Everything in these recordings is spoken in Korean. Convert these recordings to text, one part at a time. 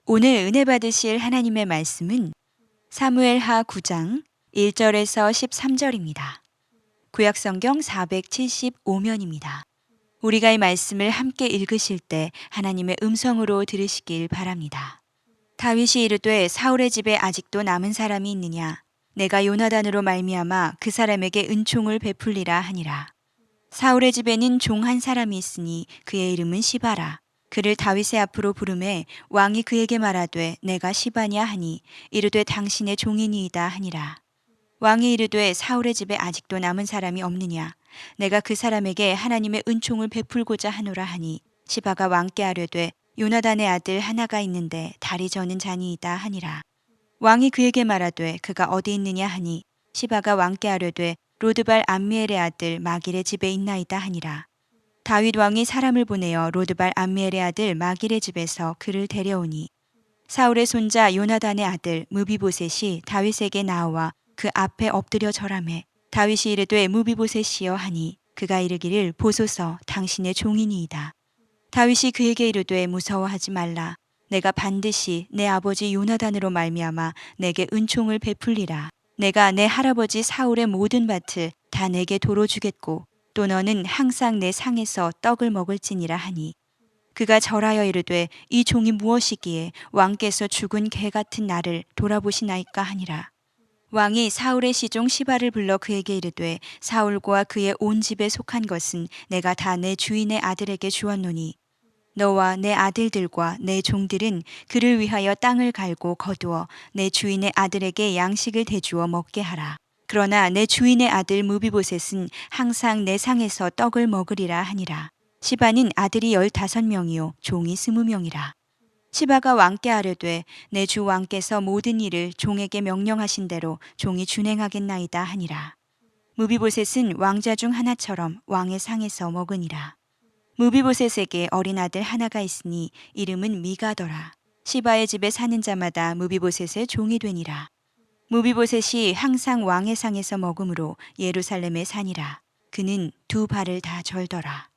오늘 은혜 받으실 하나님의 말씀은 사무엘하 9장 1절에서 13절입니다. 구약성경 475면입니다. 우리가 이 말씀을 함께 읽으실 때 하나님의 음성으로 들으시길 바랍니다. 다윗이 이르되 사울의 집에 아직도 남은 사람이 있느냐? 내가 요나단으로 말미암아 그 사람에게 은총을 베풀리라 하니라. 사울의 집에는 종 한 사람이 있으니 그의 이름은 시바라. 그를 다윗의 앞으로 부르매 왕이 그에게 말하되 내가 시바냐 하니 이르되 당신의 종이니이다 하니라. 왕이 이르되 사울의 집에 아직도 남은 사람이 없느냐? 내가 그 사람에게 하나님의 은총을 베풀고자 하노라 하니 시바가 왕께 아뢰되 요나단의 아들 하나가 있는데 다리 저는 자니이다 하니라. 왕이 그에게 말하되 그가 어디 있느냐 하니 시바가 왕께 아뢰되 로드발 암미엘의 아들 마길의 집에 있나이다 하니라. 다윗 왕이 사람을 보내어 로드발 암미엘의 아들 마길의 집에서 그를 데려오니 사울의 손자 요나단의 아들 무비보셋이 다윗에게 나와 그 앞에 엎드려 절하매 다윗이 이르되 무비보셋이여 하니 그가 이르기를 보소서 당신의 종이니이다. 다윗이 그에게 이르되 무서워하지 말라. 내가 반드시 내 아버지 요나단으로 말미암아 내게 은총을 베풀리라. 내가 내 할아버지 사울의 모든 밭을 다 내게 도로 주겠고 또 너는 항상 내 상에서 떡을 먹을지니라 하니 그가 절하여 이르되 이 종이 무엇이기에 왕께서 죽은 개 같은 나를 돌아보시나이까 하니라. 왕이 사울의 시종 시바를 불러 그에게 이르되 사울과 그의 온 집에 속한 것은 내가 다 내 주인의 아들에게 주었노니 너와 내 아들들과 내 종들은 그를 위하여 땅을 갈고 거두어 내 주인의 아들에게 양식을 대주어 먹게 하라. 그러나 내 주인의 아들 무비보셋은 항상 내 상에서 떡을 먹으리라 하니라. 시바는 아들이 15명이요 종이 20명이라. 시바가 왕께 아뢰되 내 주 왕께서 모든 일을 종에게 명령하신 대로 종이 준행하겠나이다 하니라. 무비보셋은 왕자 중 하나처럼 왕의 상에서 먹으니라. 무비보셋에게 어린 아들 하나가 있으니 이름은 미가더라. 시바의 집에 사는 자마다 무비보셋의 종이 되니라. 무비보셋이 항상 왕의 상에서 먹음으로 예루살렘에 사니라. 그는 두 발을 다 절더라.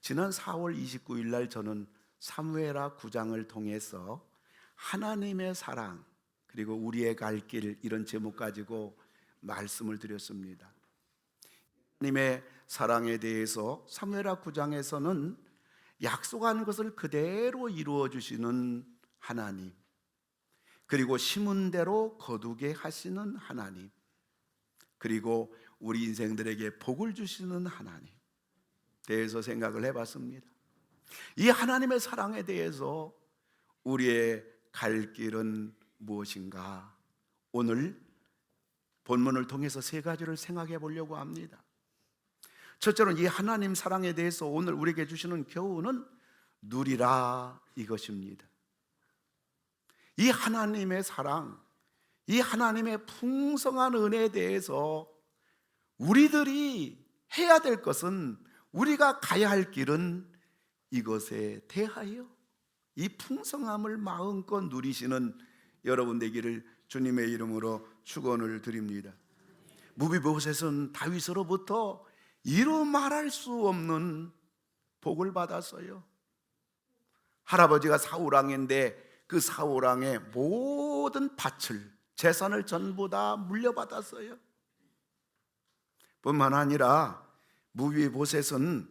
지난 4월 29일 날 저는 사무엘하 9장을 통해서 하나님의 사랑 그리고 우리의 갈 길 이런 제목 가지고 말씀을 드렸습니다. 하나님의 사랑에 대해서 사무엘하 9장에서는 약속한 것을 그대로 이루어 주시는 하나님, 그리고 심은 대로 거두게 하시는 하나님, 그리고 우리 인생들에게 복을 주시는 하나님 대해서 생각을 해봤습니다. 이 하나님의 사랑에 대해서 우리의 갈 길은 무엇인가? 오늘 본문을 통해서 세 가지를 생각해 보려고 합니다. 첫째로는 이 하나님 사랑에 대해서 오늘 우리에게 주시는 교훈은 누리라 이것입니다. 이 하나님의 사랑, 이 하나님의 풍성한 은혜에 대해서 우리들이 해야 될 것은, 우리가 가야 할 길은 이것에 대하여 이 풍성함을 마음껏 누리시는 여러분 되기를 주님의 이름으로 축원을 드립니다. 무비보셋은 다윗으로부터 이루 말할 수 없는 복을 받았어요. 할아버지가 사울왕인데 그 사울왕의 모든 밭을, 재산을 전부 다 물려받았어요. 뿐만 아니라 무비보셋은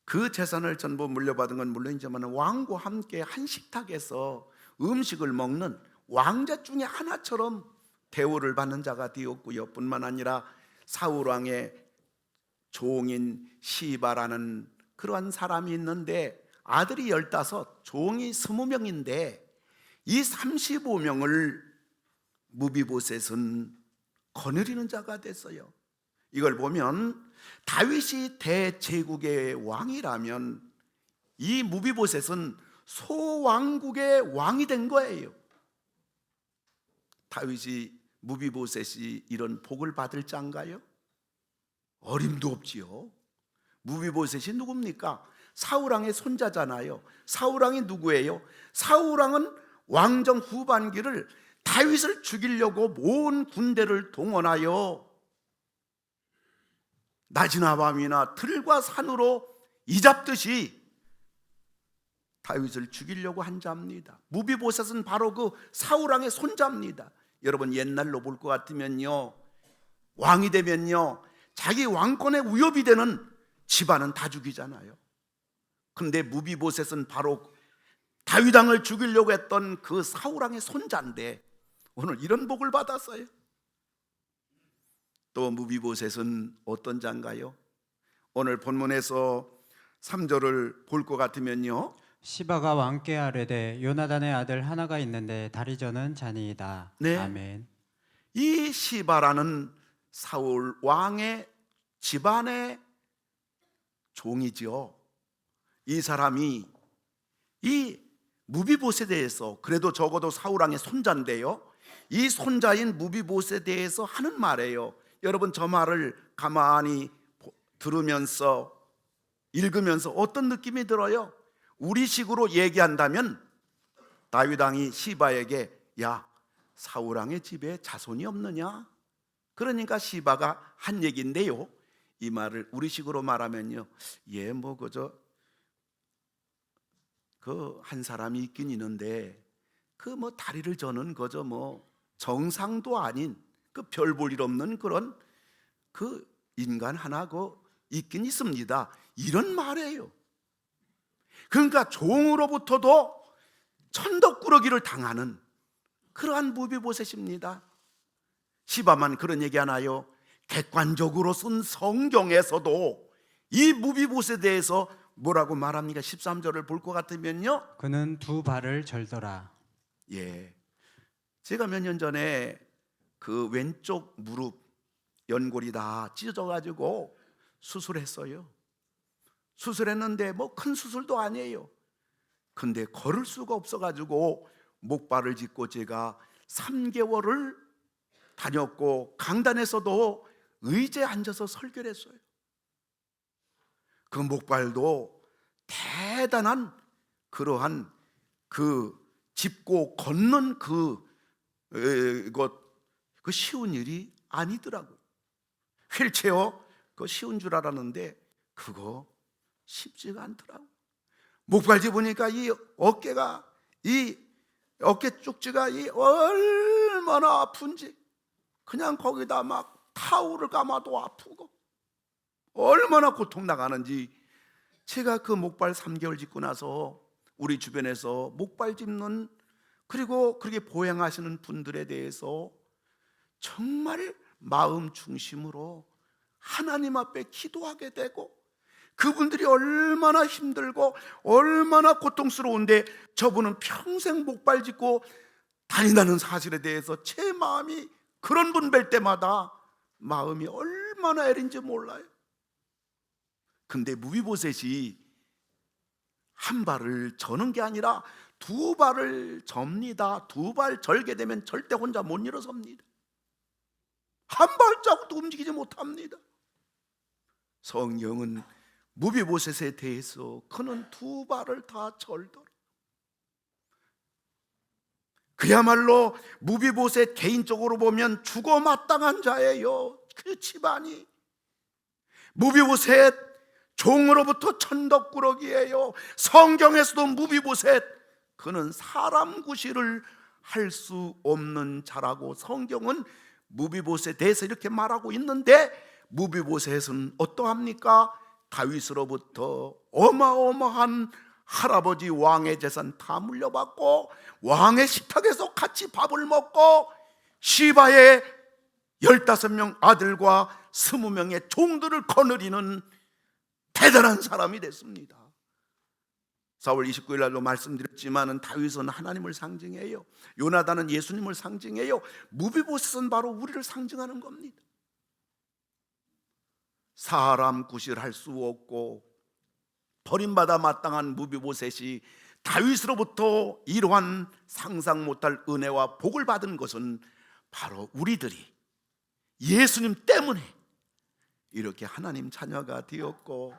그 재산을 전부 물려받은 건 물론이지만 왕과 함께 한 식탁에서 음식을 먹는 왕자 중에 하나처럼 대우를 받는 자가 되었고요. 뿐만 아니라 사울왕의 종인 시바라는 그러한 사람이 있는데 아들이 15, 종이 20명인데 이 35명을 무비보셋은 거느리는 자가 됐어요. 이걸 보면 다윗이 대제국의 왕이라면 이 무비보셋은 소왕국의 왕이 된 거예요. 다윗이 무비보셋이 이런 복을 받을 자인가요? 어림도 없지요. 무비보셋이 누굽니까? 사울왕의 손자잖아요. 사울왕이 누구예요? 사울왕은 왕정 후반기를 다윗을 죽이려고 온 군대를 동원하여 낮이나 밤이나 들과 산으로 이잡듯이 다윗을 죽이려고 한 자입니다. 무비보셋은 바로 그 사울 왕의 손자입니다. 여러분 옛날로 볼 것 같으면요, 왕이 되면요 자기 왕권에 위협이 되는 집안은 다 죽이잖아요. 근데 무비보셋은 바로 다윗 왕을 죽이려고 했던 그 사울 왕의 손자인데 오늘 이런 복을 받았어요. 또 무비보셋은 어떤 자인가요? 오늘 본문에서 3절을 볼 것 같으면요, 시바가 왕께 아뢰되 요나단의 아들 하나가 있는데 다리 저는 자니이다. 네. 아멘. 이 시바라는 사울 왕의 집안의 종이죠. 이 사람이 이 무비보셋에 대해서, 그래도 적어도 사울 왕의 손자인데요, 이 손자인 무비보셋에 대해서 하는 말이에요. 여러분 저 말을 가만히 들으면서 읽으면서 어떤 느낌이 들어요? 우리식으로 얘기한다면 다윗 왕이 시바에게 야, 사울 왕의 집에 자손이 없느냐? 그러니까 시바가 한 얘기인데요, 이 말을 우리식으로 말하면요, 예, 뭐 그저 그 한 사람이 있긴 있는데 그 뭐 다리를 저는 그저 뭐 정상도 아닌 그 별 볼 일 없는 그런 그 인간 하나 그 있긴 있습니다, 이런 말이에요. 그러니까 종으로부터도 천덕꾸러기를 당하는 그러한 무비보셋입니다. 시바만 그런 얘기 하나요? 객관적으로 쓴 성경에서도 이 무비보셋에 대해서 뭐라고 말합니까? 13절을 볼 것 같으면요, 그는 두 발을 절더라. 예, 제가 몇 년 전에 그 왼쪽 무릎 연골이 다 찢어져 가지고 수술했어요. 수술했는데 뭐 큰 수술도 아니에요. 근데 걸을 수가 없어 가지고 목발을 짚고 제가 3개월을 다녔고 강단에서도 의자에 앉아서 설교를 했어요. 그 목발도 대단한 그러한 그 짚고 걷는 그 쉬운 일이 아니더라고요. 휠체어 그거 쉬운 줄 알았는데 그거 쉽지가 않더라고요. 목발 짚으니까 이 어깨가, 이 어깨 쪽지가 이 얼마나 아픈지, 그냥 거기다 막 타올을 감아도 아프고 얼마나 고통 나가는지. 제가 그 목발 3개월 짚고 나서 우리 주변에서 목발 짚는, 그리고 그렇게 보행하시는 분들에 대해서 정말 마음 중심으로 하나님 앞에 기도하게 되고, 그분들이 얼마나 힘들고 얼마나 고통스러운데 저분은 평생 목발 짚고 다닌다는 사실에 대해서 제 마음이, 그런 분 뵐 때마다 마음이 얼마나 애린지 몰라요. 근데 무비보셋이 한 발을 저는 게 아니라 두 발을 접니다. 두 발 절게 되면 절대 혼자 못 일어섭니다. 한 발자국도 움직이지 못합니다. 성경은 무비보셋에 대해서 그는 두 발을 다 절더라. 그야말로 무비보셋 개인적으로 보면 죽어 마땅한 자예요. 그 집안이. 무비보셋 종으로부터 천덕꾸러기예요. 성경에서도 무비보셋, 그는 사람 구실을 할 수 없는 자라고 성경은 무비보셋에 대해서 이렇게 말하고 있는데, 무비보셋은 어떠합니까? 다윗으로부터 어마어마한 할아버지 왕의 재산 다 물려받고 왕의 식탁에서 같이 밥을 먹고 시바의 15명 아들과 20명의 종들을 거느리는 대단한 사람이 됐습니다. 4월 29일 날로 말씀드렸지만 다윗은 하나님을 상징해요. 요나단은 예수님을 상징해요. 무비보셋은 바로 우리를 상징하는 겁니다. 사람 구실할 수 없고 버림받아 마땅한 무비보셋이 다윗으로부터 이러한 상상 못할 은혜와 복을 받은 것은 바로 우리들이 예수님 때문에 이렇게 하나님 자녀가 되었고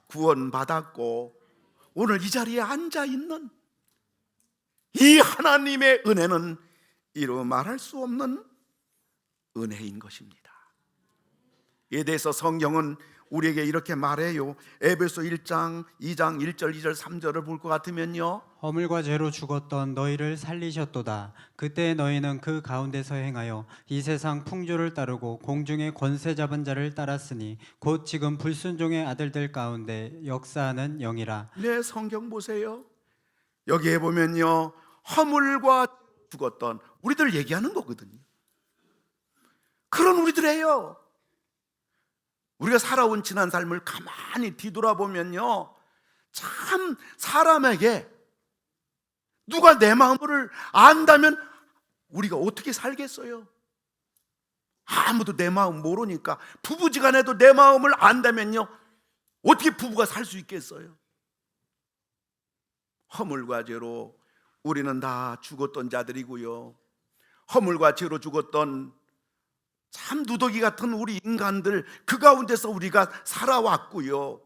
구원받았고 오늘 이 자리에 앉아있는 이 하나님의 은혜는 이루 말할 수 없는 은혜인 것입니다. 이에 대해서 성경은 우리에게 이렇게 말해요. 에베소 1장 2장 1절 2절 3절을 볼 것 같으면요, 허물과 죄로 죽었던 너희를 살리셨도다. 그때 너희는 그 가운데서 행하여 이 세상 풍조를 따르고 공중의 권세 잡은 자를 따랐으니 곧 지금 불순종의 아들들 가운데 역사하는 영이라. 네, 성경 보세요. 여기에 보면요, 허물과 죽었던 우리들 얘기하는 거거든요. 그런 우리들이에요. 우리가 살아온 지난 삶을 가만히 뒤돌아보면요, 참 사람에게 누가 내 마음을 안다면 우리가 어떻게 살겠어요? 아무도 내 마음 모르니까. 부부지간에도 내 마음을 안다면요, 어떻게 부부가 살 수 있겠어요? 허물과 죄로 우리는 다 죽었던 자들이고요, 허물과 죄로 죽었던 참 누더기 같은 우리 인간들, 그 가운데서 우리가 살아왔고요.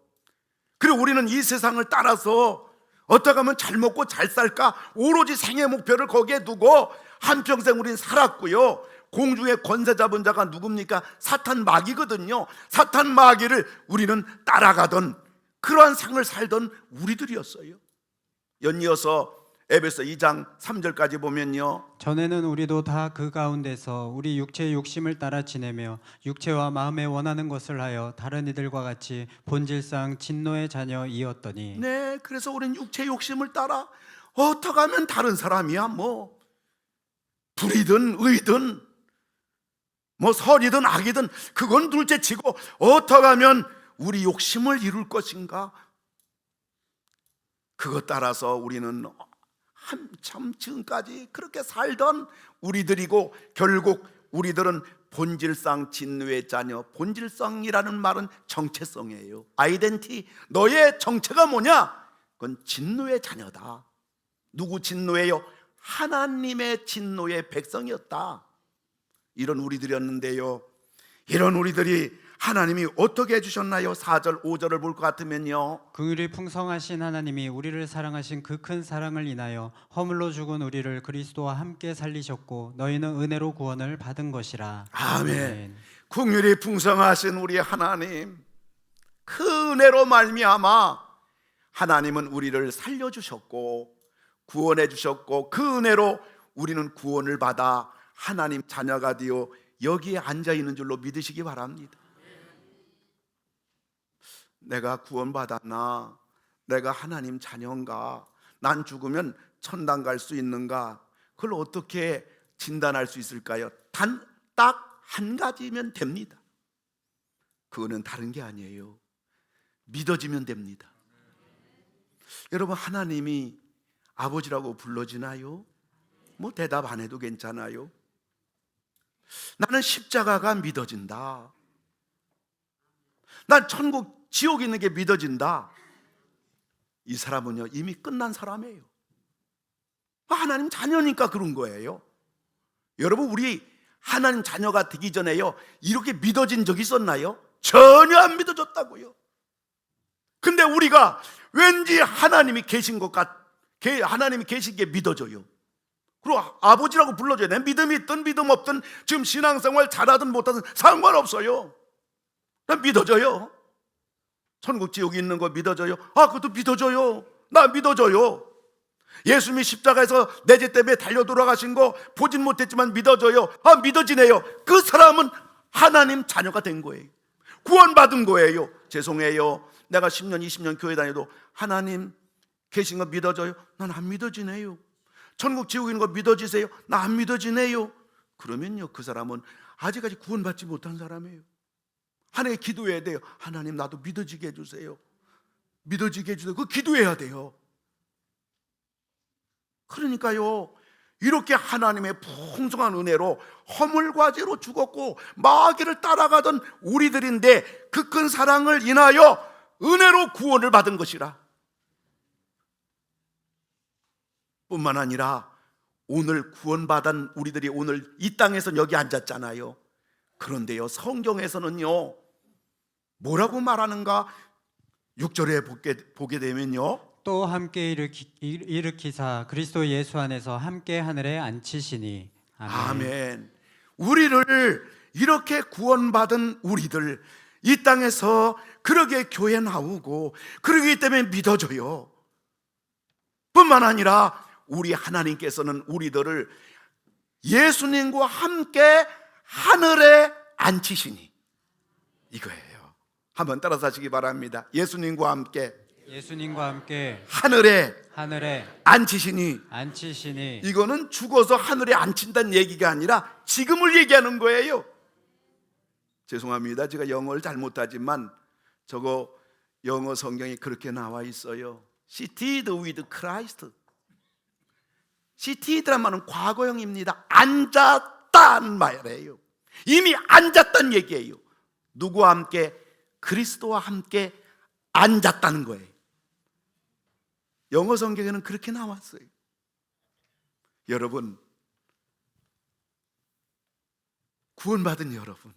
그리고 우리는 이 세상을 따라서 어떻게 하면 잘 먹고 잘 살까, 오로지 생애 목표를 거기에 두고 한평생 우리는 살았고요. 공중의 권세 잡은 자가 누굽니까? 사탄 마귀거든요. 사탄 마귀를 우리는 따라가던 그러한 삶을 살던 우리들이었어요. 연이어서 에베소 2장 3절까지 보면요, 전에는 우리도 다 그 가운데서 우리 육체의 욕심을 따라 지내며 육체와 마음에 원하는 것을 하여 다른 이들과 같이 본질상 진노의 자녀이었더니. 네, 그래서 우리는 육체 욕심을 따라 어떻게 하면 다른 사람이야, 뭐 불이든 의든 뭐 선이든 악이든 그건 둘째치고 어떻게 하면 우리 욕심을 이룰 것인가, 그것 따라서 우리는 한참 지금까지 그렇게 살던 우리들이고, 결국 우리들은 본질상 진노의 자녀. 본질성이라는 말은 정체성이에요. 아이덴티. 너의 정체가 뭐냐? 그건 진노의 자녀다. 누구 진노예요? 하나님의 진노의 백성이었다. 이런 우리들이었는데요, 이런 우리들이 하나님이 어떻게 해주셨나요? 4절 5절을 볼 것 같으면요, 긍휼이 풍성하신 하나님이 우리를 사랑하신 그 큰 사랑을 인하여 허물로 죽은 우리를 그리스도와 함께 살리셨고 너희는 은혜로 구원을 받은 것이라. 아멘. 긍휼이 풍성하신 우리 하나님, 그 은혜로 말미암아 하나님은 우리를 살려주셨고 구원해 주셨고, 그 은혜로 우리는 구원을 받아 하나님 자녀가 되어 여기에 앉아 있는 줄로 믿으시기 바랍니다. 내가 구원받았나? 내가 하나님 자녀인가? 난 죽으면 천당 갈 수 있는가? 그걸 어떻게 진단할 수 있을까요? 딱 한 가지면 됩니다. 그거는 다른 게 아니에요. 믿어지면 됩니다. 여러분, 하나님이 아버지라고 불러지나요? 뭐 대답 안 해도 괜찮아요. 나는 십자가가 믿어진다. 난 천국 지옥 있는 게 믿어진다. 이 사람은요, 이미 끝난 사람이에요. 하나님 자녀니까 그런 거예요. 여러분, 우리 하나님 자녀가 되기 전에요, 이렇게 믿어진 적이 있었나요? 전혀 안 믿어졌다고요. 근데 우리가 왠지 하나님이 계신 것 하나님이 계신 게 믿어져요. 그리고 아버지라고 불러줘야 돼. 믿음이 있든 믿음 없든, 지금 신앙생활 잘하든 못하든 상관없어요. 난 믿어져요. 천국 지옥이 있는 거 믿어져요? 그것도 믿어져요. 나 믿어져요. 예수님이 십자가에서 내 죄 때문에 달려 돌아가신 거 보진 못했지만 믿어져요. 믿어지네요. 그 사람은 하나님 자녀가 된 거예요. 구원받은 거예요. 죄송해요, 내가 10년 20년 교회 다녀도 하나님 계신 거 믿어져요? 난 안 믿어지네요. 천국 지옥 있는 거 믿어지세요? 나 안 믿어지네요. 그러면요, 그 사람은 아직까지 구원받지 못한 사람이에요. 하나님께 기도해야 돼요. 하나님, 나도 믿어지게 해주세요. 믿어지게 해주세요. 그거 기도해야 돼요. 그러니까요, 이렇게 하나님의 풍성한 은혜로 허물과 죄로 죽었고 마귀를 따라가던 우리들인데, 그 큰 사랑을 인하여 은혜로 구원을 받은 것이라. 뿐만 아니라 오늘 구원받은 우리들이 오늘 이 땅에서 여기 앉았잖아요. 그런데요, 성경에서는요, 뭐라고 말하는가? 6절에 보게 되면요, 또 함께 일으키사 그리스도 예수 안에서 함께 하늘에 앉히시니. 아멘. 우리를 이렇게 구원받은 우리들, 이 땅에서 그러게 교회 나오고 그러기 때문에 믿어져요. 뿐만 아니라 우리 하나님께서는 우리들을 예수님과 함께 하늘에 앉히시니, 이거예요. 한번 따라서 하시기 바랍니다. 예수님과 함께 하늘에 앉히시니. 이거는 죽어서 하늘에 앉힌다는 얘기가 아니라 지금을 얘기하는 거예요. 죄송합니다, 제가 영어를 잘 못하지만 저거 영어 성경에 그렇게 나와 있어요. Seated with Christ. Seated란 말은 과거형입니다. 앉았다는 말이에요. 이미 앉았다는 얘기예요. 누구와 함께? 그리스도와 함께 앉았다는 거예요. 영어 성경에는 그렇게 나왔어요. 여러분, 구원받은 여러분,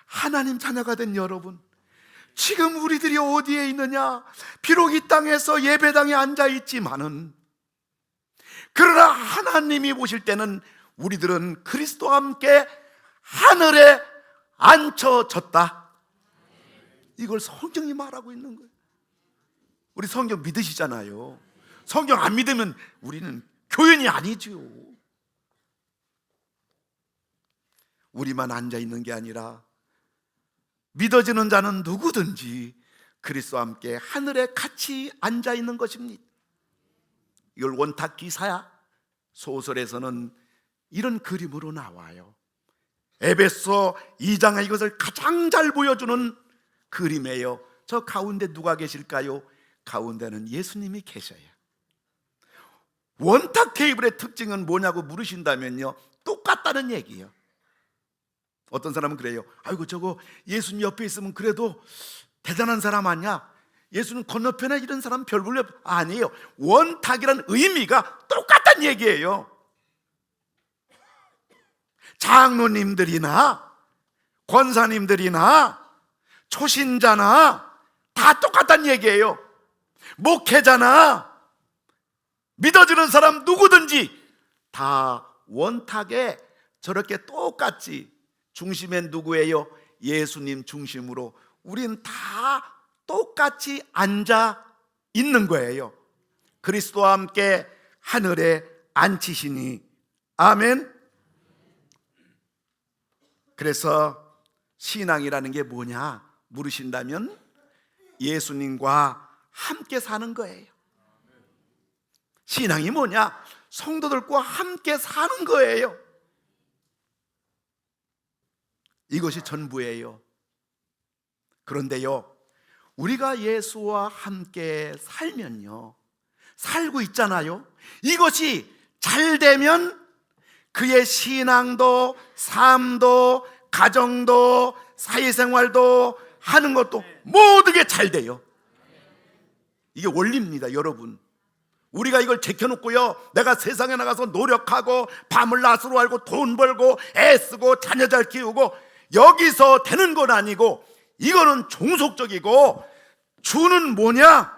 하나님 자녀가 된 여러분, 지금 우리들이 어디에 있느냐? 비록 이 땅에서 예배당에 앉아 있지만은, 그러나 하나님이 보실 때는 우리들은 그리스도와 함께 하늘에 앉혀졌다. 이걸 성경이 말하고 있는 거예요. 우리 성경 믿으시잖아요. 성경 안 믿으면 우리는 교인이 아니죠. 우리만 앉아 있는 게 아니라 믿어지는 자는 누구든지 그리스도와 함께 하늘에 같이 앉아 있는 것입니다. 이걸 원탁 기사야 소설에서는 이런 그림으로 나와요. 에베소 2장에 이것을 가장 잘 보여주는 그림이에요. 저 가운데 누가 계실까요? 가운데는 예수님이 계셔요. 원탁 테이블의 특징은 뭐냐고 물으신다면요, 똑같다는 얘기예요. 어떤 사람은 그래요. 아이고, 저거 예수님 옆에 있으면 그래도 대단한 사람 아니야? 예수는 건너편에 이런 사람 별 볼려. 아니에요. 원탁이란 의미가 똑같다는 얘기예요. 장로님들이나 권사님들이나 초신자나 다 똑같다는 얘기예요. 목회자나 믿어지는 사람 누구든지 다 원탁에 저렇게 똑같이, 중심엔 누구예요? 예수님 중심으로 우린 다 똑같이 앉아 있는 거예요. 그리스도와 함께 하늘에 앉히시니. 아멘. 그래서 신앙이라는 게 뭐냐 물으신다면 예수님과 함께 사는 거예요. 신앙이 뭐냐? 성도들과 함께 사는 거예요. 이것이 전부예요. 그런데요, 우리가 예수와 함께 살면요, 살고 있잖아요. 이것이 잘 되면 그의 신앙도, 삶도, 가정도, 사회생활도, 하는 것도 모든 게 잘 돼요. 이게 원리입니다, 여러분. 우리가 이걸 제껴놓고요, 내가 세상에 나가서 노력하고 밤을 낮으로 알고 돈 벌고 애쓰고 자녀 잘 키우고 여기서 되는 건 아니고, 이거는 종속적이고, 주는 뭐냐?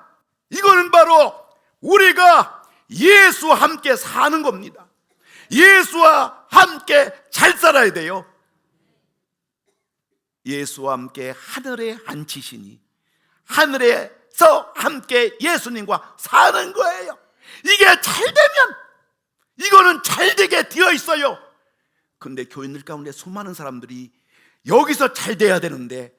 이거는 바로 우리가 예수와 함께 사는 겁니다. 예수와 함께 잘 살아야 돼요. 예수와 함께 하늘에 앉히시니, 하늘에서 함께 예수님과 사는 거예요. 이게 잘 되면 이거는 잘 되게 되어 있어요. 근데 교인들 가운데 수많은 사람들이 여기서 잘 돼야 되는데,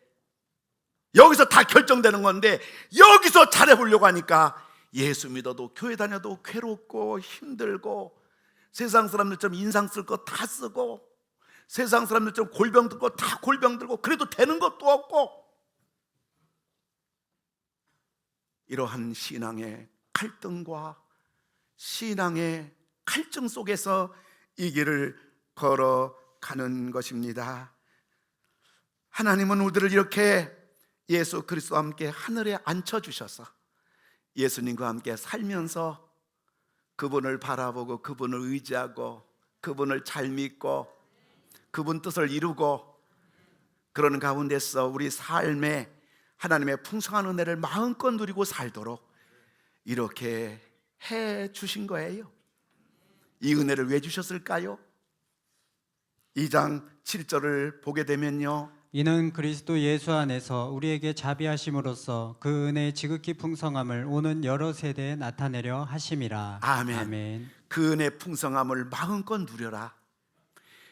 여기서 다 결정되는 건데, 여기서 잘해보려고 하니까 예수 믿어도 교회 다녀도 괴롭고 힘들고, 세상 사람들처럼 인상 쓸 거 다 쓰고, 세상 사람들처럼 골병 들고 다 골병 들고, 그래도 되는 것도 없고, 이러한 신앙의 갈등과 신앙의 갈증 속에서 이 길을 걸어가는 것입니다. 하나님은 우리를 이렇게 예수 그리스도와 함께 하늘에 앉혀주셔서 예수님과 함께 살면서 그분을 바라보고 그분을 의지하고 그분을 잘 믿고 그분 뜻을 이루고, 그런 가운데서 우리 삶에 하나님의 풍성한 은혜를 마음껏 누리고 살도록 이렇게 해 주신 거예요. 이 은혜를 왜 주셨을까요? 2장 7절을 보게 되면요, 이는 그리스도 예수 안에서 우리에게 자비하심으로써 그 은혜의 지극히 풍성함을 오는 여러 세대에 나타내려 하심이라. 아멘. 아멘. 그 은혜의 풍성함을 마음껏 누려라.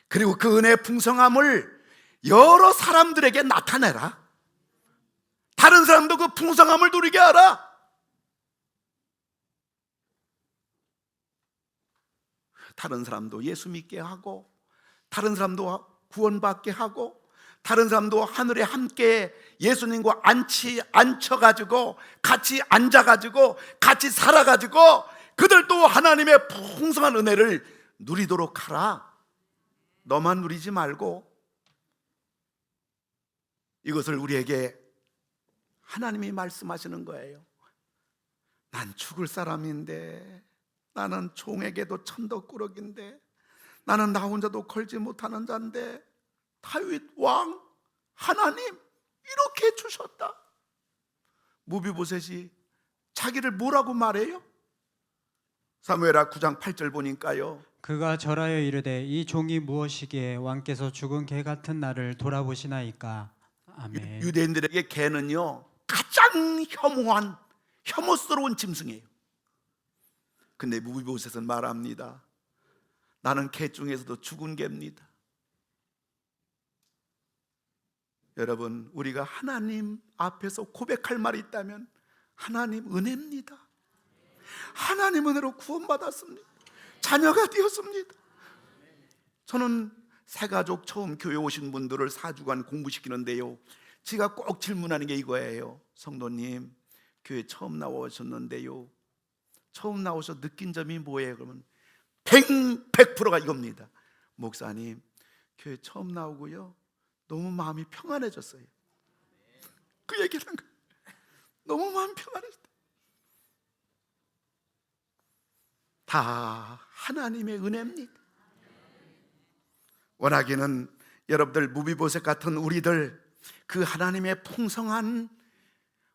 그리고 그 은혜의 풍성함을 여러 사람들에게 나타내라. 다른 사람도 그 풍성함을 누리게 하라. 다른 사람도 예수 믿게 하고, 다른 사람도 구원받게 하고, 다른 사람도 하늘에 함께 예수님과 앉혀가지고 같이 앉아가지고 같이 살아가지고 그들도 하나님의 풍성한 은혜를 누리도록 하라. 너만 누리지 말고. 이것을 우리에게 하나님이 말씀하시는 거예요. 난 죽을 사람인데, 나는 종에게도 천덕꾸러기인데, 나는 나 혼자도 걸지 못하는 자인데 다윗 왕 하나님 이렇게 주셨다. 무비보셋이 자기를 뭐라고 말해요? 사무엘하 9장 8절 보니까요, 그가 절하여 이르되 이 종이 무엇이기에 왕께서 죽은 개 같은 나를 돌아보시나이까. 아멘. 유대인들에게 개는요 가장 혐오한 혐오스러운 짐승이에요. 근데 무비보셋은 말합니다. 나는 개 중에서도 죽은 개입니다. 여러분, 우리가 하나님 앞에서 고백할 말이 있다면 하나님 은혜입니다. 하나님 은혜로 구원받았습니다. 자녀가 되었습니다. 저는 새가족 처음 교회 오신 분들을 4주간 공부시키는데요, 제가 꼭 질문하는 게 이거예요. 성도님, 교회 처음 나오셨는데요, 처음 나오셔서 느낀 점이 뭐예요? 그러면 100%가 이겁니다. 목사님, 교회 처음 나오고요, 너무 마음이 평안해졌어요. 그 얘기를 한 거예요. 너무 마음이 평안해졌다. 다 하나님의 은혜입니다. 원하기는 여러분들 무비보셋 같은 우리들 그 하나님의 풍성한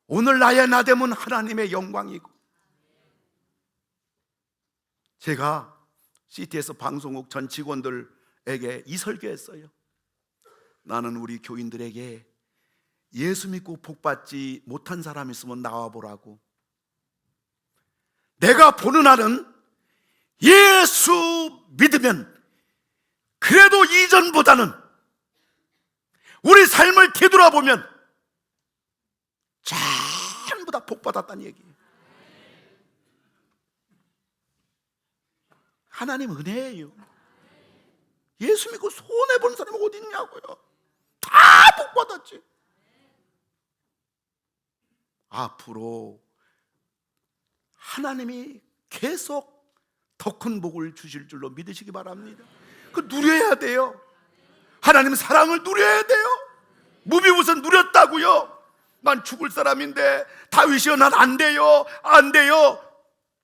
오늘 나의 나됨은 하나님의 영광이고, 제가 CTS 방송국 전 직원들에게 이 설교했어요. 나는 우리 교인들에게 예수 믿고 복받지 못한 사람이 있으면 나와보라고. 내가 보는 한은 예수 믿으면 그래도 이전보다는 우리 삶을 되돌아보면 전부 다 복받았다는 얘기예요. 하나님 은혜예요. 예수 믿고 손해보는 사람이 어디 있냐고요. 다 복받았지. 앞으로 하나님이 계속 더 큰 복을 주실 줄로 믿으시기 바랍니다. 그 누려야 돼요. 하나님 사랑을 누려야 돼요. 무비보셋 누렸다고요. 난 죽을 사람인데 다윗이여 난 안 돼요, 안 돼요.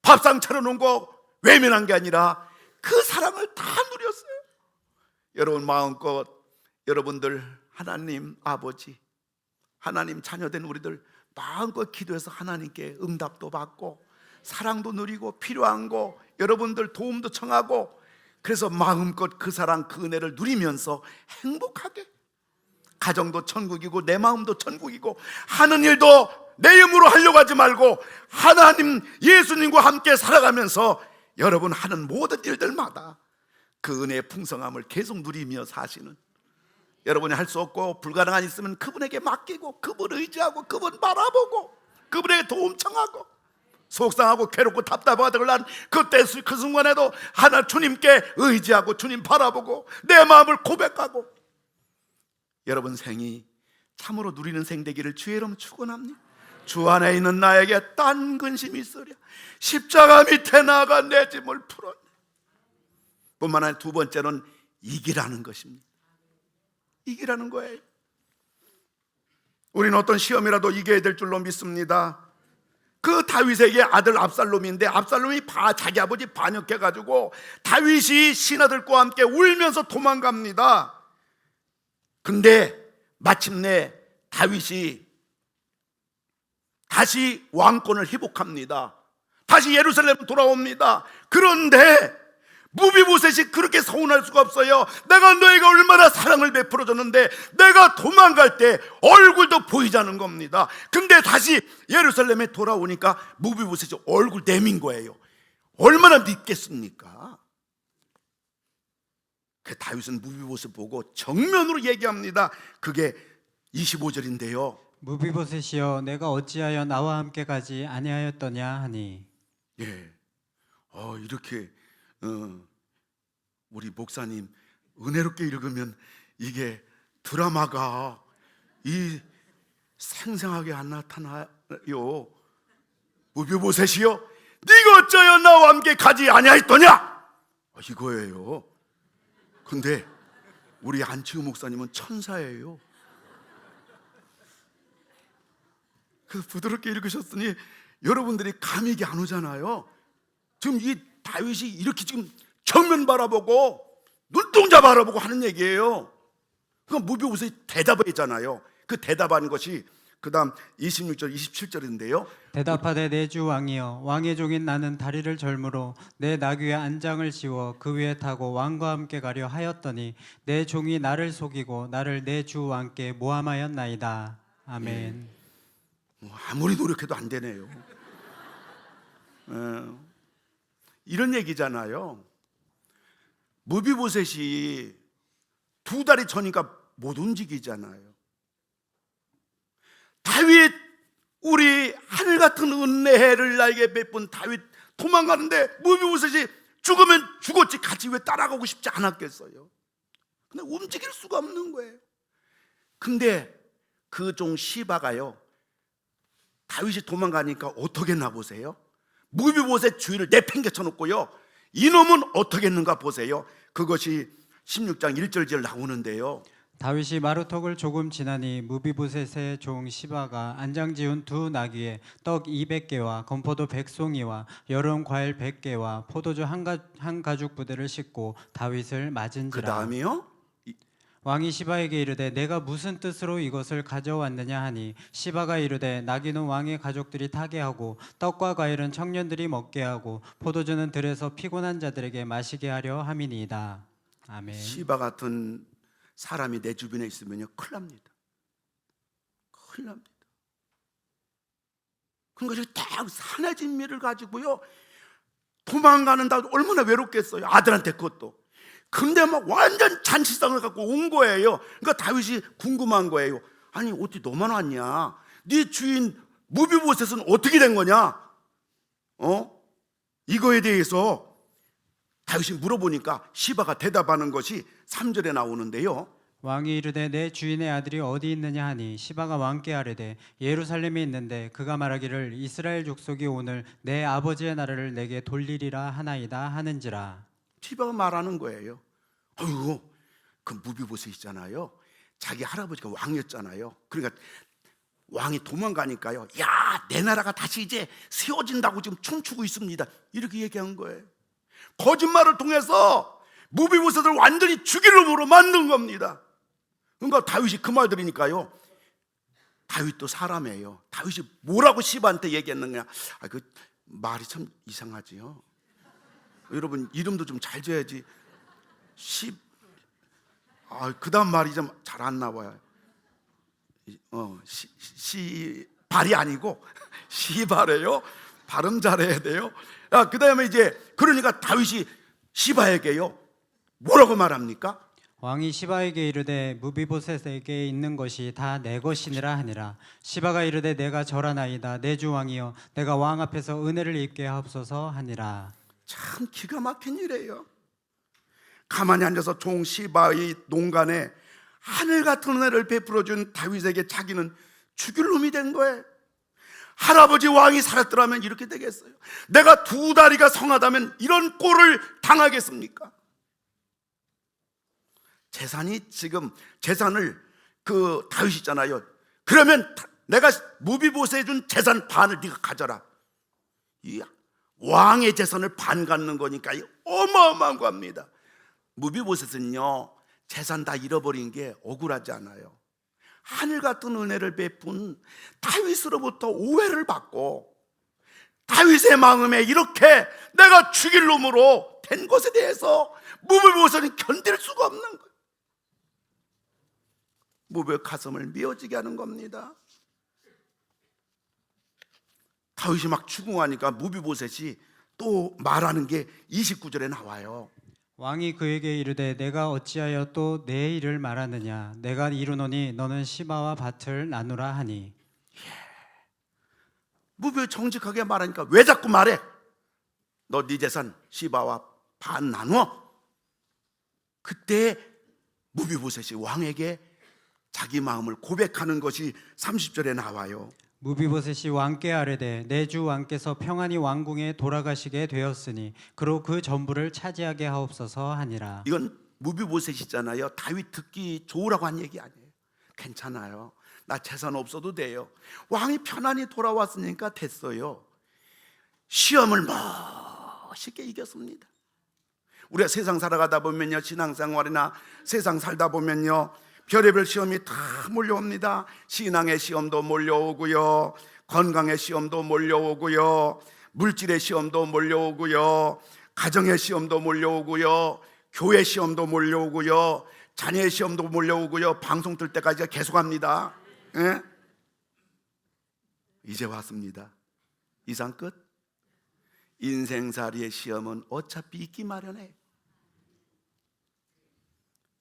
밥상 차려놓은 거 외면한 게 아니라 그 사랑을 다 누렸어요. 여러분 마음껏 여러분들 하나님 아버지, 하나님 자녀된 우리들 마음껏 기도해서 하나님께 응답도 받고 사랑도 누리고 필요한 거 여러분들 도움도 청하고, 그래서 마음껏 그 사랑 그 은혜를 누리면서 행복하게, 가정도 천국이고 내 마음도 천국이고 하는 일도 내 힘으로 하려고 하지 말고 하나님 예수님과 함께 살아가면서 여러분 하는 모든 일들마다 그 은혜의 풍성함을 계속 누리며 사시는, 여러분이 할 수 없고 불가능한 있으면 그분에게 맡기고 그분 의지하고 그분 바라보고 그분에게 도움 청하고, 속상하고 괴롭고 답답하다고 난 그때 그 순간에도 하나 주님께 의지하고 주님 바라보고 내 마음을 고백하고, 여러분 생이 참으로 누리는 생 되기를 주의 이름 축원합니다. 주 안에 있는 나에게 딴 근심이 있으랴 십자가 밑에 나가 내 짐을 풀었네. 뿐만 아니라 두 번째는 이기라는 것입니다. 이기라는 거예요. 우리는 어떤 시험이라도 이겨야 될 줄로 믿습니다. 그 다윗에게 아들 압살롬인데 압살롬이 자기 아버지 반역해가지고 다윗이 신하들과 함께 울면서 도망갑니다. 근데 마침내 다윗이 다시 왕권을 회복합니다. 다시 예루살렘 돌아옵니다. 그런데 무비보셋이 그렇게 서운할 수가 없어요. 내가 너희가 얼마나 사랑을 베풀어 줬는데 내가 도망갈 때 얼굴도 보이지 않은 겁니다. 근데 다시 예루살렘에 돌아오니까 무비보셋이 얼굴 내민 거예요. 얼마나 밉겠습니까? 그 다윗은 무비보셋 보고 정면으로 얘기합니다. 그게 25절인데요. 무비보셋이여 내가 어찌하여 나와 함께 가지 아니하였더냐 하니. 예, 이렇게 우리 목사님 은혜롭게 읽으면 이게 드라마가 이 생생하게 안 나타나요. 무비보셋이여 네가 어찌하여 나와 함께 가지 아니하였더냐, 이거예요. 근데 우리 안치우 목사님은 천사예요. 그래서 부드럽게 읽으셨으니 여러분들이 감이 안 오잖아요. 지금 이 다윗이 이렇게 지금 정면 바라보고 눈동자 바라보고 하는 얘기예요. 그럼 무비보셋이 대답했잖아요. 그 대답한 것이 그 다음 26절 27절인데요 대답하되 내 주 왕이여 왕의 종인 나는 다리를 절므로 내 나귀의 안장을 지워 그 위에 타고 왕과 함께 가려 하였더니 내 종이 나를 속이고 나를 내 주 왕께 모함하였나이다. 아멘. 아무리 노력해도 안 되네요. 이런 얘기잖아요. 무비보셋이 두 다리 저니까 못 움직이잖아요. 다윗, 우리 하늘 같은 은혜를 나에게 베푼 다윗 도망가는데 무비보셋이 죽으면 죽었지 같이 왜 따라가고 싶지 않았겠어요? 근데 움직일 수가 없는 거예요. 근데 그 종 시바가요, 다윗이 도망가니까 어떻게 했나 보세요. 무비보셋 주위를 내팽개쳐 놓고요, 이놈은 어떻게 했는가 보세요. 그것이 16장 1절절 나오는데요. 다윗이 마루턱을 조금 지나니 무비보셋의 종 시바가 안장 지운 두 나귀에 떡 200개와 건포도 100송이와 여름 과일 100개와 포도주 한 가죽 부대를 싣고 다윗을 맞은지라. 그 다음이요, 왕이 시바에게 이르되 내가 무슨 뜻으로 이것을 가져왔느냐 하니 시바가 이르되 나귀는 왕의 가족들이 타게 하고 떡과 과일은 청년들이 먹게 하고 포도주는 들에서 피곤한 자들에게 마시게 하려 함이니이다. 아멘. 시바 같은 사람이 내 주변에 있으면요 큰일 납니다. 큰일 납니다. 그러니까 딱 산의 진미를 가지고요 도망가는다 얼마나 외롭겠어요. 아들한테 그것도. 근데 막 완전 잔치상을 갖고 온 거예요. 그러니까 다윗이 궁금한 거예요. 아니 어떻게 너만 왔냐? 네 주인 무비보셋은 어떻게 된 거냐? 이거에 대해서 다윗이 물어보니까 시바가 대답하는 것이 3절에 나오는데요. 왕이 이르되 내 주인의 아들이 어디 있느냐 하니 시바가 왕께 아뢰되 예루살렘에 있는데 그가 말하기를 이스라엘 족속이 오늘 내 아버지의 나라를 내게 돌리리라 하나이다 하는지라. 시바가 말하는 거예요. 어이구, 그 무비보셋이잖아요. 자기 할아버지가 왕이었잖아요. 그러니까 왕이 도망가니까요, 야, 내 나라가 다시 이제 세워진다고 지금 춤추고 있습니다. 이렇게 얘기한 거예요. 거짓말을 통해서 무비보셋을 완전히 죽일 놈으로 만든 겁니다. 그러니까 다윗이 그 말 들으니까요, 다윗도 사람이에요. 다윗이 뭐라고 시바한테 얘기했느냐? 그 말이 참 이상하지요. 여러분 이름도 좀 잘 지어야지. 그다음 말이 좀 잘 안 나와요. 발이 아니고 시바래요. 발음 잘해야 돼요. 그다음에 이제 그러니까 다윗이 시바에게요 뭐라고 말합니까? 왕이 시바에게 이르되 무비보셋에게 있는 것이 다 내 것이니라 하니라. 시바가 이르되 내가 절하나이다. 내 주 왕이여 내가 왕 앞에서 은혜를 입게 하옵소서 하니라. 참 기가 막힌 일이에요. 가만히 앉아서 종 시바의 농간에 하늘 같은 은혜를 베풀어준 다윗에게 자기는 죽일 놈이 된 거예요. 할아버지 왕이 살았더라면 이렇게 되겠어요? 내가 두 다리가 성하다면 이런 꼴을 당하겠습니까? 재산을 그 다윗이 있잖아요. 그러면 내가 무비보셋에 준 재산 반을 네가 가져라. 이 왕의 재산을 반 갖는 거니까 어마어마한 겁니다. 무비보셋은요 재산 다 잃어버린 게 억울하지 않아요. 하늘 같은 은혜를 베푼 다윗으로부터 오해를 받고 다윗의 마음에 이렇게 내가 죽일 놈으로 된 것에 대해서 무비보셋은 견딜 수가 없는 거예요. 무비의 가슴을 메어지게 하는 겁니다. 다윗이 막 추궁하니까 무비보셋이 또 말하는 게 29절에 나와요. 왕이 그에게 이르되 내가 어찌하여 또 내 일을 말하느냐 내가 이르노니 너는 시바와 밭을 나누라 하니. 무비 정직하게 말하니까 왜 자꾸 말해? 너 네 재산 시바와 반 나누어. 그때 무비보셋이 왕에게 자기 마음을 고백하는 것이 30절에 나와요. 무비보셋이 왕께 아뢰되 내 주 왕께서 평안히 왕궁에 돌아가시게 되었으니 그로 그 전부를 차지하게 하옵소서 하니라. 이건 무비보셋이잖아요. 다윗 듣기 좋으라고 한 얘기 아니에요. 괜찮아요. 나 재산 없어도 돼요. 왕이 편안히 돌아왔으니까 됐어요. 시험을 멋있게 이겼습니다. 우리가 세상 살아가다 보면요, 신앙생활이나 세상 살다 보면요, 별의별 시험이 다 몰려옵니다. 신앙의 시험도 몰려오고요, 건강의 시험도 몰려오고요, 물질의 시험도 몰려오고요, 가정의 시험도 몰려오고요, 교회 시험도 몰려오고요, 자녀의 시험도 몰려오고요. 방송 뜰 때까지 계속합니다. 예? 이제 왔습니다. 이상 끝. 인생살이의 시험은 어차피 있기 마련해.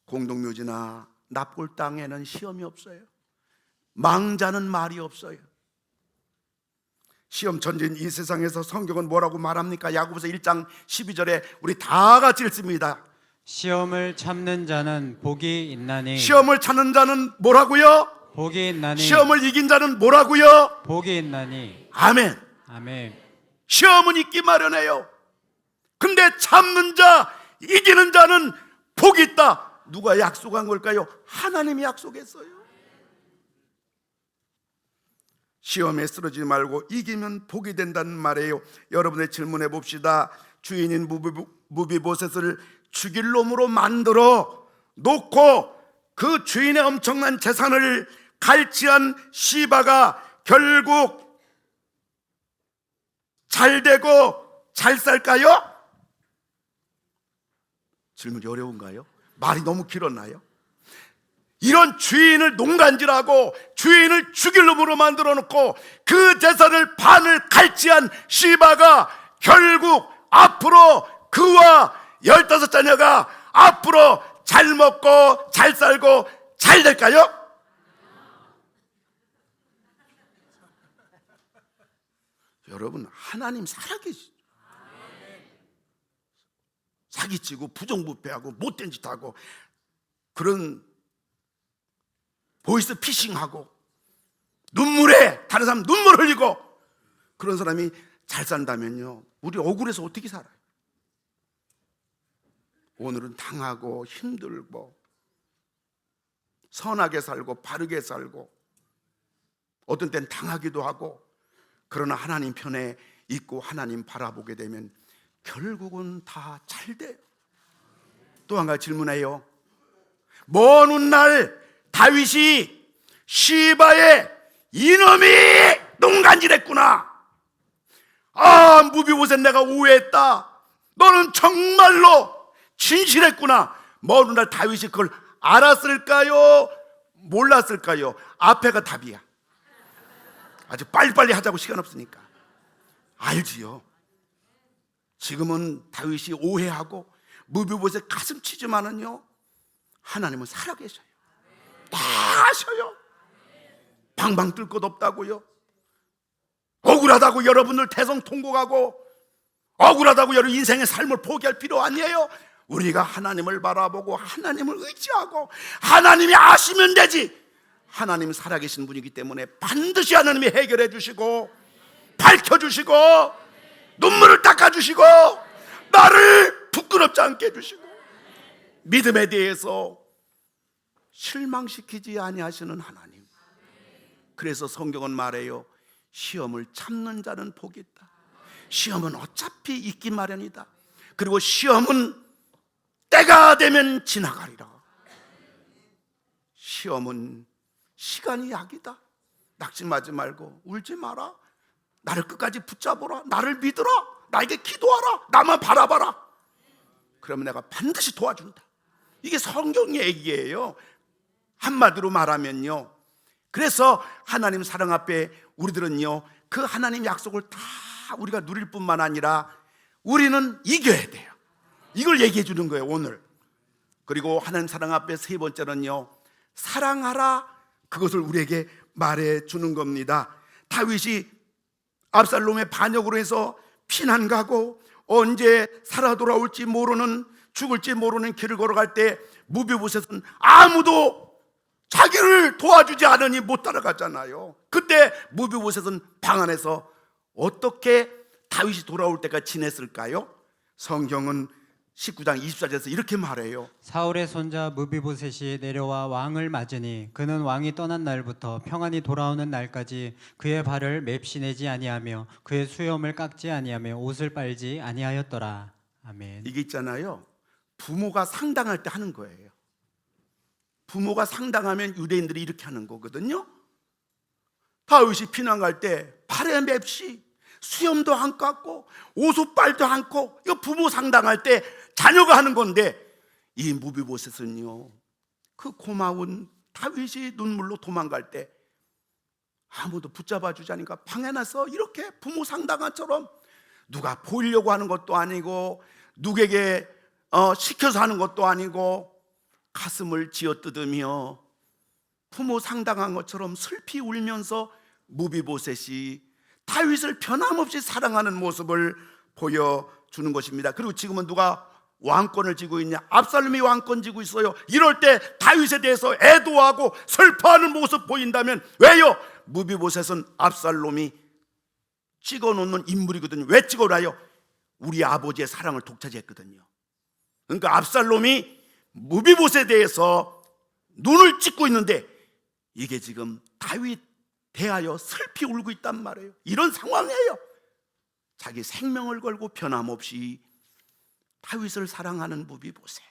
공동묘지나 납골 땅에는 시험이 없어요. 망자는 말이 없어요. 시험 천지인 이 세상에서 성경은 뭐라고 말합니까? 야고보서 1장 12절에 우리 다 같이 읽습니다. 시험을 참는 자는 복이 있나니. 시험을 찾는 자는 뭐라고요? 복이 있나니. 시험을 이긴 자는 뭐라고요? 복이 있나니. 아멘. 아멘. 시험은 있기 마련해요. 근데 참는 자, 이기는 자는 복이 있다. 누가 약속한 걸까요? 하나님이 약속했어요. 시험에 쓰러지지 말고 이기면 복이 된다는 말이에요. 여러분의 질문해 봅시다. 주인인 무비보셋을 죽일 놈으로 만들어 놓고 그 주인의 엄청난 재산을 갈취한 시바가 결국 잘 되고 잘 살까요? 질문이 어려운가요? 말이 너무 길었나요? 이런 주인을 농간질하고 주인을 죽일 놈으로 만들어 놓고 그 재산을 반을 갈취한 시바가 결국 앞으로 그와 15자녀가 앞으로 잘 먹고 잘 살고 잘 될까요? 여러분, 하나님 살아계시죠. 사기치고 부정부패하고 못된 짓하고 그런 보이스 피싱하고 눈물에 다른 사람 눈물 흘리고 그런 사람이 잘 산다면요, 우리 억울해서 어떻게 살아요? 오늘은 당하고 힘들고 선하게 살고 바르게 살고 어떤 땐 당하기도 하고, 그러나 하나님 편에 있고 하나님 바라보게 되면 결국은 다 잘 돼요. 또 한 가지 질문해요. 먼 훗날 다윗이 시바의 이놈이 농간질했구나, 아 무비보셋 내가 오해했다, 너는 정말로 진실했구나, 먼 훗날 다윗이 그걸 알았을까요? 몰랐을까요? 앞에가 답이야. 아주 빨리빨리 하자고 시간 없으니까. 알지요. 지금은 다윗이 오해하고 무비보셋 가슴 치지만은요, 하나님은 살아계셔요. 다 아셔요. 방방 뜰 것 없다고요. 억울하다고 여러분들 대성통곡하고 억울하다고 여러분 인생의 삶을 포기할 필요 아니에요. 우리가 하나님을 바라보고 하나님을 의지하고 하나님이 아시면 되지. 하나님은 살아계신 분이기 때문에 반드시 하나님이 해결해 주시고 밝혀주시고 눈물을 닦아주시고 나를 부끄럽지 않게 해주시고 믿음에 대해서 실망시키지 아니하시는 하나님. 그래서 성경은 말해요. 시험을 참는 자는 복이 있다. 시험은 어차피 있기 마련이다. 그리고 시험은 때가 되면 지나가리라. 시험은 시간이 약이다. 낙심하지 말고 울지 마라. 나를 끝까지 붙잡아라. 나를 믿어라. 나에게 기도하라. 나만 바라봐라. 그러면 내가 반드시 도와준다. 이게 성경의 얘기예요. 한마디로 말하면요, 그래서 하나님 사랑 앞에 우리들은요, 그 하나님 약속을 다 우리가 누릴 뿐만 아니라 우리는 이겨야 돼요. 이걸 얘기해 주는 거예요, 오늘. 그리고 하나님 사랑 앞에 세 번째는요, 사랑하라, 그것을 우리에게 말해 주는 겁니다. 다윗이 압살롬의 반역으로 해서 피난 가고 언제 살아 돌아올지 모르는, 죽을지 모르는 길을 걸어갈 때 무비보셋은 아무도 자기를 도와주지 않으니 못 따라가잖아요. 그때 무비보셋은 방 안에서 어떻게 다윗이 돌아올 때까지 지냈을까요? 성경은 19장 24절에서 이렇게 말해요. 사울의 손자 무비보셋이 내려와 왕을 맞으니 그는 왕이 떠난 날부터 평안히 돌아오는 날까지 그의 발을 맵시내지 아니하며 그의 수염을 깎지 아니하며 옷을 빨지 아니하였더라. 아멘. 이게 있잖아요, 부모가 상당할 때 하는 거예요. 부모가 상당하면 유대인들이 이렇게 하는 거거든요. 다윗이 피난 갈 때 발에 맵시, 수염도 안 깎고 옷빨도 않고, 이거 부모 상당할 때 자녀가 하는 건데, 이 무비보셋은요, 그 고마운 다윗이 눈물로 도망갈 때 아무도 붙잡아 주지 않으니까 방에 나서 이렇게 부모 상당한처럼, 누가 보이려고 하는 것도 아니고 누구에게 시켜서 하는 것도 아니고 가슴을 쥐어뜯으며 부모 상당한 것처럼 슬피 울면서 무비보셋이 다윗을 변함없이 사랑하는 모습을 보여주는 것입니다. 그리고 지금은 누가 왕권을 쥐고 있냐? 압살롬이 왕권 쥐고 있어요. 이럴 때 다윗에 대해서 애도하고 슬퍼하는 모습 보인다면 왜요? 무비보셋은 압살롬이 찍어놓는 인물이거든요. 왜 찍어놔요? 우리 아버지의 사랑을 독차지했거든요. 그러니까 압살롬이 무비보셋에 대해서 눈을 찍고 있는데 이게 지금 다윗 대하여 슬피 울고 있단 말이에요. 이런 상황이에요. 자기 생명을 걸고 변함없이 다윗을 사랑하는 무비보셋.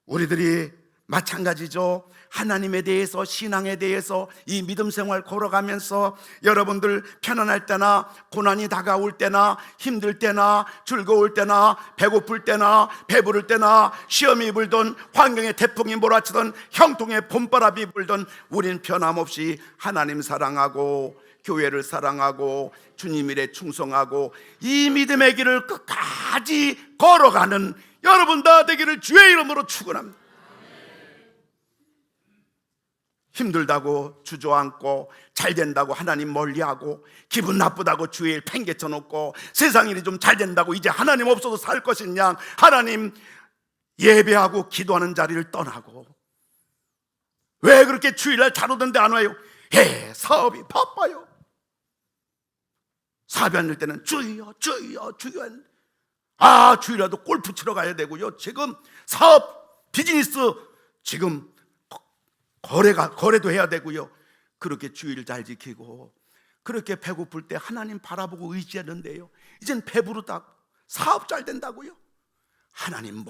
우리들이 마찬가지죠. 하나님에 대해서, 신앙에 대해서 이 믿음 생활 걸어가면서 여러분들 편안할 때나 고난이 다가올 때나 힘들 때나 즐거울 때나 배고플 때나 배부를 때나 시험이 불던 환경에 태풍이 몰아치던 형통의 봄바람이 불던 우린 변함없이 하나님 사랑하고 교회를 사랑하고 주님 일에 충성하고 이 믿음의 길을 끝까지 걸어가는 여러분 다 되기를 주의 이름으로 축원합니다. 힘들다고 주저앉고 잘 된다고 하나님 멀리하고 기분 나쁘다고 주의 일 팽개쳐 놓고 세상 일이 좀 잘 된다고 이제 하나님 없어도 살 것이냐, 하나님 예배하고 기도하는 자리를 떠나고 왜 그렇게 주일날 잘 오던데 안 와요? 사업이 바빠요. 사업이 안 될 때는 주여 주여 주여, 주일이라도 골프 치러 가야 되고요. 지금 사업 비즈니스 지금 거래도 해야 되고요. 그렇게 주의를 잘 지키고 그렇게 배고플 때 하나님 바라보고 의지하는데요, 이젠 배부르다고 사업 잘 된다고요. 하나님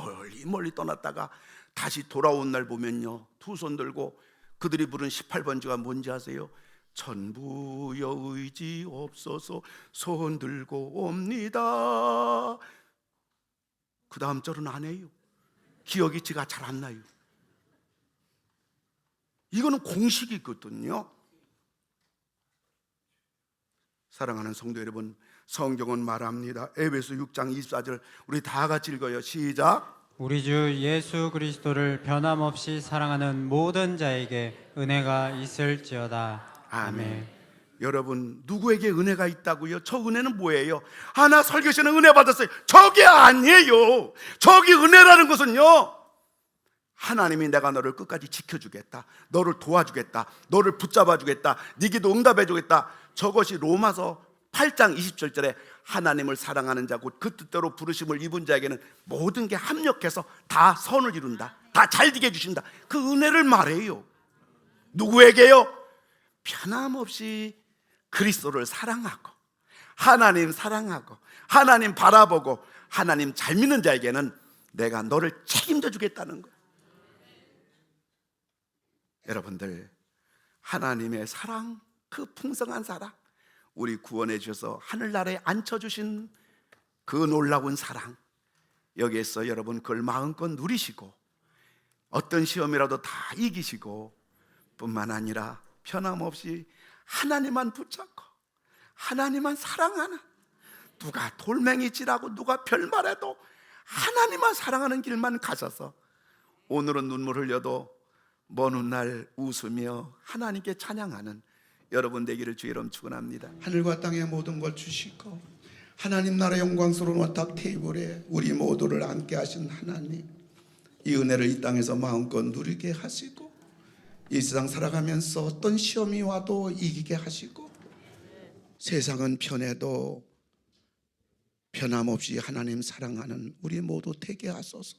멀리 떠났다가 다시 돌아온 날 보면요, 두 손 들고 그들이 부른 18번지가 뭔지 아세요? 전부여 의지 없어서 손 들고 옵니다. 그 다음 절은 안 해요. 기억이 제가 잘 안 나요. 이거는 공식이거든요. 사랑하는 성도 여러분, 성경은 말합니다. 에베소 6장 24절 우리 다 같이 읽어요. 시작. 우리 주 예수 그리스도를 변함없이 사랑하는 모든 자에게 은혜가 있을지어다. 아멘. 여러분, 누구에게 은혜가 있다고요? 저 은혜는 뭐예요? 나 설교 시간에 은혜 받았어요. 저게 아니에요. 저기 은혜라는 것은요, 하나님이 내가 너를 끝까지 지켜주겠다, 너를 도와주겠다, 너를 붙잡아주겠다, 네 기도 응답해주겠다. 저것이 로마서 8장 27절에 하나님을 사랑하는 자 곧 그 뜻대로 부르심을 입은 자에게는 모든 게 합력해서 다 선을 이룬다, 다 잘되게 해주신다. 그 은혜를 말해요. 누구에게요? 변함없이 그리스도를 사랑하고 하나님 사랑하고 하나님 바라보고 하나님 잘 믿는 자에게는 내가 너를 책임져 주겠다는 거예요. 여러분들, 하나님의 사랑, 그 풍성한 사랑, 우리 구원해 주셔서 하늘나라에 앉혀주신 그 놀라운 사랑, 여기에서 여러분 그걸 마음껏 누리시고 어떤 시험이라도 다 이기시고 뿐만 아니라 변함없이 하나님만 붙잡고 하나님만 사랑하는, 누가 돌멩이질하고 누가 별말해도 하나님만 사랑하는 길만 가셔서 오늘은 눈물 흘려도 먼 훗날 웃으며 하나님께 찬양하는 여러분 되기를 주의 이름 축원합니다. 하늘과 땅의 모든 걸 주시고 하나님 나라 영광스러운 원탁 테이블에 우리 모두를 앉게 하신 하나님, 이 은혜를 이 땅에서 마음껏 누리게 하시고 이 세상 살아가면서 어떤 시험이 와도 이기게 하시고 세상은 편해도 변함없이 하나님 사랑하는 우리 모두 되게 하소서.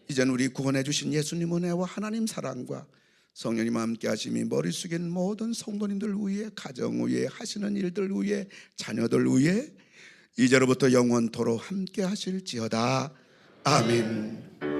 이젠 우리 구원해 주신 예수님 은혜와 하나님 사랑과 성령님 함께 하심이 머리 숙인 모든 성도님들 위해, 가정 위해, 하시는 일들 위해, 자녀들 위해 이제로부터 영원토록 함께 하실지어다. 아멘.